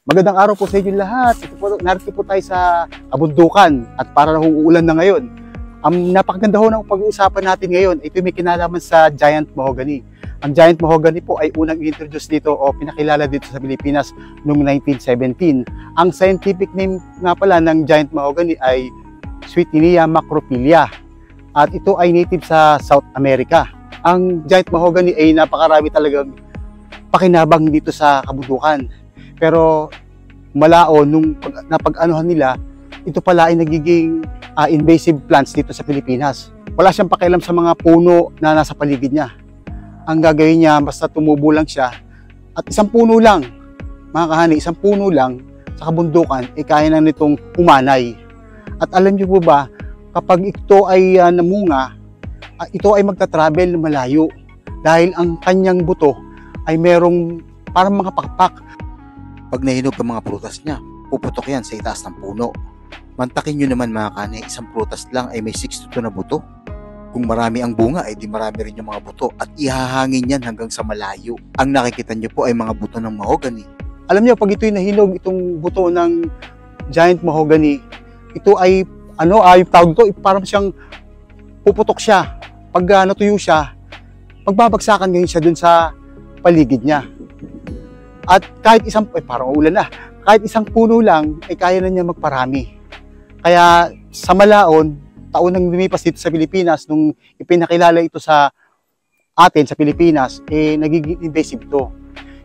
Magandang araw po sa inyo lahat. Narito po tayo sa kabundukan at para na uulan na ngayon. Ang napakaganda ho ng pag-uusapan natin ngayon, ito may kinalaman sa giant mahogany. Ang giant mahogany po ay unang introduce dito o pinakilala dito sa Pilipinas noong 1917. Ang scientific name nga pala ng giant mahogany ay Swietenia macrophylla at ito ay native sa South America. Ang giant mahogany ay napakarami talagang pakinabang dito sa kabundukan. Pero malao nung napag-anuhan nila, ito pala ay nagiging invasive plants dito sa Pilipinas. Wala siyang pakialam sa mga puno na nasa paligid niya. Ang gagawin niya, basta tumubo lang siya at isang puno lang, mga kahani, isang puno lang sa kabundukan, kaya na nitong umanay. At alam niyo po ba, kapag ito ay namunga, ito ay magta-travel malayo dahil ang kanyang buto ay merong parang mga pakpak. Pag nahinog ang mga prutas niya, puputok yan sa itaas ng puno. Mantakin nyo naman mga kani, isang prutas lang ay may 6 to 2 na buto. Kung marami ang bunga, ay di marami rin yung mga buto at ihahangin yan hanggang sa malayo. Ang nakikita nyo po ay mga buto ng mahogany. Alam niyo, pag ito'y nahinog, itong buto ng giant mahogany, ito ay, yung tawag ito, parang siyang puputok siya. Pag natuyo siya, magbabagsakan ngayon siya dun sa paligid niya. At kahit parang ulan na, kahit isang puno lang, ay kaya na niya magparami. Kaya sa Malaon, taon nang lumipas dito sa Pilipinas, nung ipinakilala ito sa atin sa Pilipinas, nagiging invasive ito.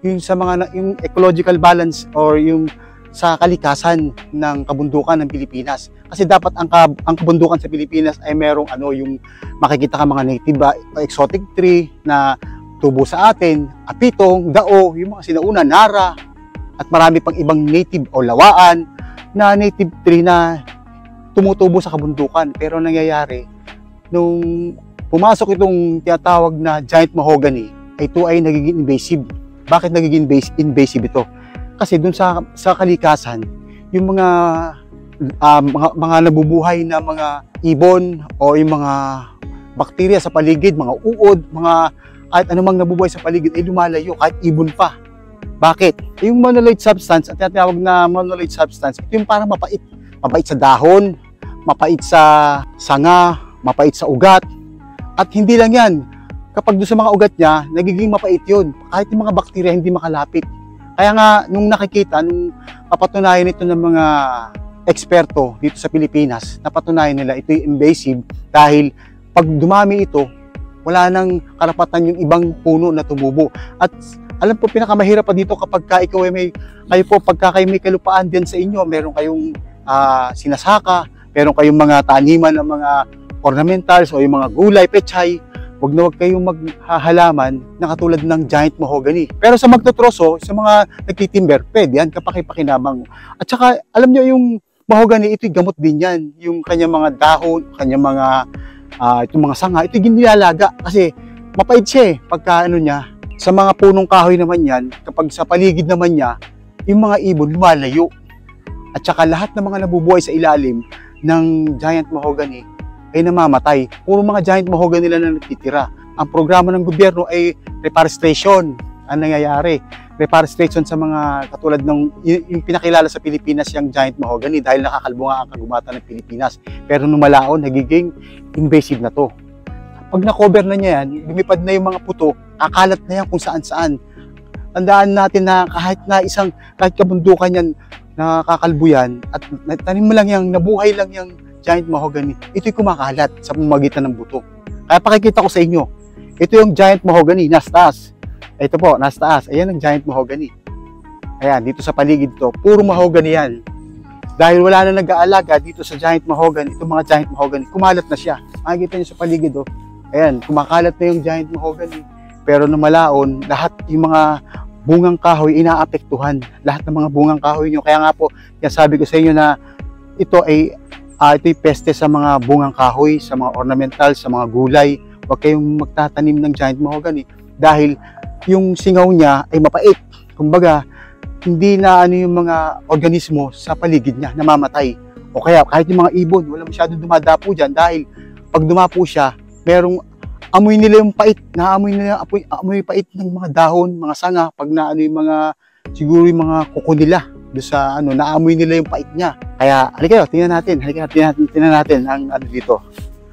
Yung sa yung ecological balance or yung sa kalikasan ng kabundukan ng Pilipinas. Kasi dapat ang kabundukan sa Pilipinas ay merong yung makikita ka mga native exotic tree na tubo sa atin, apitong, dao, yung mga sinauna, nara, at marami pang ibang native o lawaan na native tree na tumutubo sa kabundukan. Pero nangyayari, nung pumasok itong tinatawag na giant mahogany, ito ay nagiging invasive. Bakit nagiging invasive ito? Kasi dun sa kalikasan, yung mga nabubuhay na mga ibon o yung mga bakterya sa paligid, mga uod, kahit anumang nabubuhay sa paligid ay lumalayo, kahit ibon pa. Bakit? Yung mononoid substance, at tinatawag na mononoid substance, ito yung parang mapait. Mapait sa dahon, mapait sa sanga, mapait sa ugat. At hindi lang yan. Kapag doon sa mga ugat niya, nagiging mapait yun. Kahit yung mga bakterya hindi makalapit. Kaya nga, nung nakikita, nung napatunayan ito ng mga eksperto dito sa Pilipinas, napatunayan nila ito yung invasive dahil pag dumami ito, wala nang karapatan yung ibang puno na tumubo. At alam po, pinakamahirap pa dito kapag pagka kayo may kalupaan din sa inyo, meron kayong sinasaka, meron kayong mga taniman ng mga ornamentals o yung mga gulay, pechay, wag kayong maghahalaman na katulad ng giant mahogany. Pero sa magtotroso, sa mga nagtitimber, pwede yan, kapakipakinabang. At saka, alam nyo yung mahogany, ito'y gamot din yan. Yung kanyang mga dahon, kanyang mga itong mga sanga, ito ginilalaga kasi mapait siya pagka niya. Sa mga punong kahoy naman yan, kapag sa paligid naman niya, yung mga ibon lumalayo. At saka lahat ng mga nabubuhay sa ilalim ng giant mahogany ay namamatay. Puro mga giant mahogany nila na nagtitira. Ang programa ng gobyerno ay reforestation. Ang nangyayari, reforestation sa mga katulad ng yung pinakilala sa Pilipinas yung giant mahogany dahil nakakalbo nga ang kagubatan ng Pilipinas. Pero nung Malaon, nagiging invasive na to. Pag na-cover na niya yan, lumipad na yung mga puto, akalat na yan kung saan-saan. Tandaan natin na kahit kabundukan yan, nakakalbo yan, at tanim mo lang yung, nabuhay lang yung giant mahogany, ito'y kumakalat sa pamamagitan ng buto. Kaya pakikita ko sa inyo, ito yung giant mahogany, nasa taas. Ito po, nasa taas. Ayan ang giant mahogany. Ayan, dito sa paligid to, puro mahogany yan. Dahil wala na nag-aalaga dito sa giant mahogany, itong mga giant mahogany, kumalat na siya. Makikita niyo sa paligid, oh. Ayan, kumakalat na yung giant mahogany. Pero nung Malaon, lahat yung mga bungang kahoy inaapektuhan. Lahat ng mga bungang kahoy nyo. Kaya nga po, sabi ko sa inyo na ito'y peste sa mga bungang kahoy, sa mga ornamental, sa mga gulay. Huwag kayong magtatanim ng giant mahogany dahil yung singaw niya ay mapait. Kumbaga, hindi na yung mga organismo sa paligid niya namamatay. O kaya kahit yung mga ibon, wala masyadong dumadapo dyan dahil pag dumapo siya, merong amoy nila yung pait, naamoy nila amoy pait ng mga dahon, mga sanga, pag yung mga siguro yung mga kuko nila, Doon sa ano, naamoy nila yung pait niya. Kaya, halika kayo, tingnan natin ang ano dito.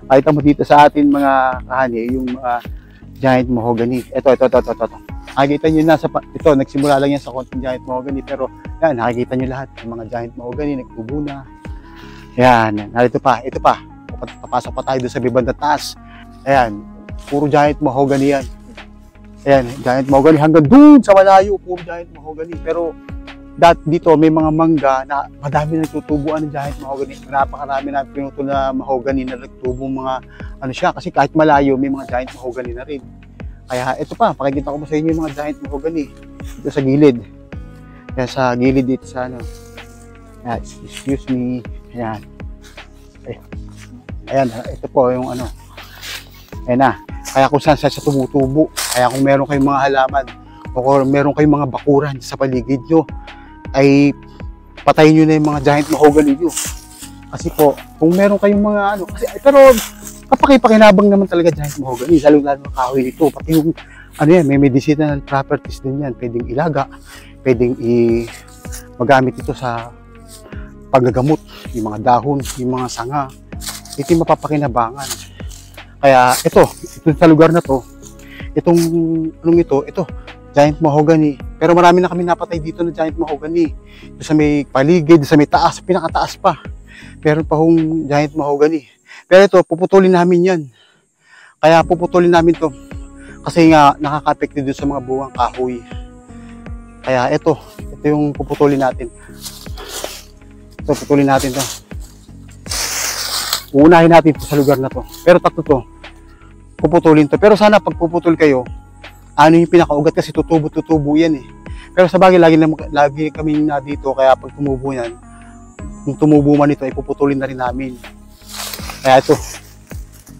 Pakita mo dito sa atin mga kahani, yung giant mahogany. Ito. Nakikita nyo na ito, nagsimula lang yan sa konting giant mahogany, pero yan, nakikita nyo lahat ng mga giant mahogany, nagtubo na. Yan, ito pa. Papasok pa tayo doon sa bibanda taas. Ayan, puro giant mahogany yan. Ayan, giant mahogany hanggang doon sa malayo, puro giant mahogany. Pero dito may mga mangga na madami na tutubuan ng giant mahogany. Napakarami na pinutol na mahogany na nagtubo mga ano siya. Kasi kahit malayo, may mga giant mahogany na rin. Kaya ito pa, pakikita ko sa inyo yung mga giant mahogany dito sa gilid. Kaya sa gilid dito sa ano. Ayan, excuse me. Ayan. Ayan, ito po yung ano. Ayan na. Kaya kung saan siya tumutubo. Kaya kung meron kayong mga halaman o kung meron kayong mga bakuran sa paligid nyo, ay patayin nyo na yung mga giant mahogany nyo. Kasi po, kung meron kayong mga ano, pero kapaki-pakinabang naman talaga giant mahogany, lalo-lalo ng kahoy nito. Pati yung, ano yan, may medicinal properties din yan. Pwedeng ilaga, pwedeng magamit ito sa paggagamot, yung mga dahon, yung mga sanga. Ito yung mapapakinabangan. Kaya ito sa lugar na to, itong ito, giant mahogany. Pero marami na kami napatay dito na giant mahogany. Ito sa may paligid, sa may taas, pinakataas pa. Meron pa hong giant mahogany. Pero ito, puputulin namin yan. Kaya puputulin namin to. Kasi nga, nakaka-apekto dito sa mga buwang kahoy. Kaya ito yung puputulin natin. Ito, putulin natin to. Uunahin natin to sa lugar na to. Pero tatlo to, puputulin to. Pero sana pag puputol kayo, ano yung pinakaugat kasi tutubo yan eh. Pero sa bagay, lagi kami na dito, kaya pag tumubo yan, kung tumubo man ito, ay puputulin na rin namin. Kaya ito,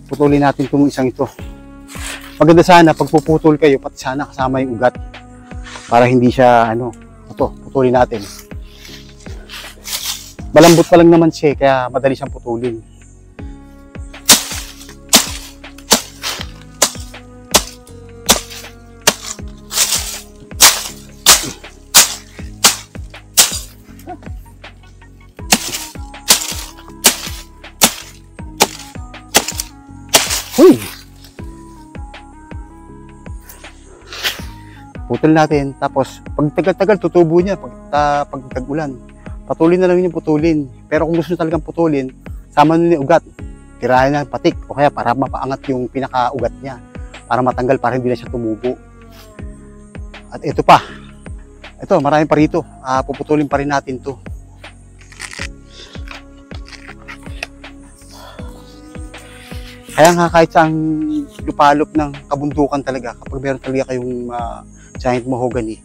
putulin natin itong isang ito. Maganda sana, pag puputol kayo, pati sana kasama yung ugat. Para hindi siya, ito, putulin natin. Malambot pa lang naman siya, kaya madali siyang putulin. Huy! Putol natin, tapos pag tagal-tagal tutubo niya pag tag-ulan. Patuloy na lang yung putulin. Pero kung gusto nyo talagang putulin, sama nyo yung ugat. Tirahin na patik o kaya para mapaangat yung pinaka-ugat niya. Para matanggal, para hindi na siya tumubo. At ito pa. Ito, marami pa rito. Puputulin pa rin natin to. Kaya nga kahit saang lupalop ng kabundukan talaga, kapag meron talaga kayong giant mahogany,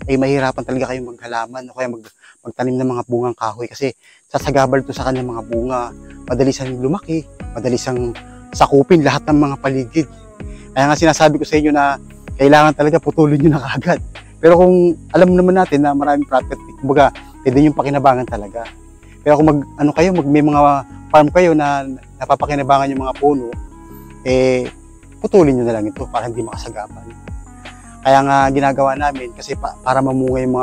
ay mahirapan talaga kayong maghalaman o kaya magtanim ng mga bungang kahoy kasi sasagabal to sa kanyang mga bunga. Madali siyang lumaki, madali siyang sakupin lahat ng mga paligid. Kaya nga sinasabi ko sa inyo na kailangan talaga putulin nyo na kaagad. Pero kung alam naman natin na maraming profit, kumbaga, pwede yung pakinabangan talaga. Pero kung may mga farm kayo na napapakinabangan yung mga puno, putulin nyo na lang ito para hindi makasagapan. Kaya nga ginagawa namin kasi para mamunga yung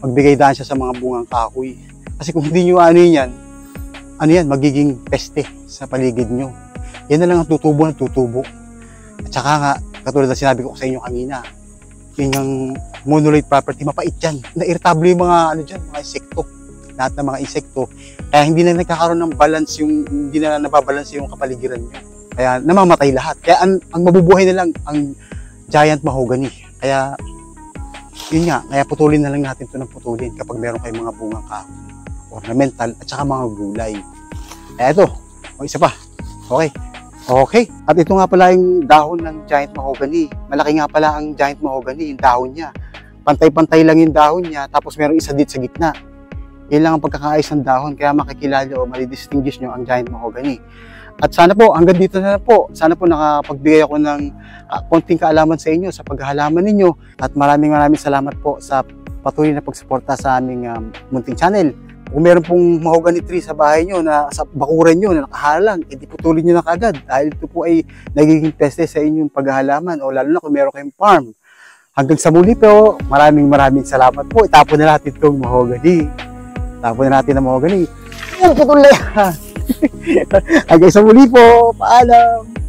magbigay daan siya sa mga bungang kahoy. Kasi kung hindi nyo yan, magiging peste sa paligid nyo. Yan na lang ang tutubo. At saka nga, katulad na sinabi ko sa inyo kanina, yung monolith property, mapait yan. Na-irritable yung mga mga insekto. Lahat ng mga insekto. Kaya hindi na nagkakaroon ng balance hindi na nababalance yung kapaligiran nyo. Kaya namamatay lahat. Kaya ang mabubuhay na lang ang giant mahogany. Kaya, yun nga, kaya putulin na lang natin ito ng putulin kapag meron kayong mga bungang kahoy, ornamental, at saka mga gulay. Kaya ito, isa pa. Okay. At ito nga pala yung dahon ng giant mahogany. Malaki nga pala ang giant mahogany, yung dahon niya. Pantay-pantay lang yung dahon niya, tapos meron isa dito sa gitna. Yan lang ang pagkakaayos ng dahon, kaya makikilala o malidistinguish nyo ang giant mahogany. At sana po, hanggang dito na po. Sana po nakapagbigay ako ng konting kaalaman sa inyo sa paghahalaman ninyo. At maraming salamat po sa patuloy na pagsuporta sa aming munting channel. Kung meron pong mahogany tree sa bahay nyo, sa bakuran nyo na nakahalang, edi putulin nyo na kagad. Dahil ito po ay nagiging peste sa inyong paghahalaman o lalo na kung meron kayong farm. Hanggang sa muli po, maraming salamat po. Itapon na natin itong mahogany. Tapon na natin ang mga galing. Yung putol na yan. Hanggang sa muli po. Paalam.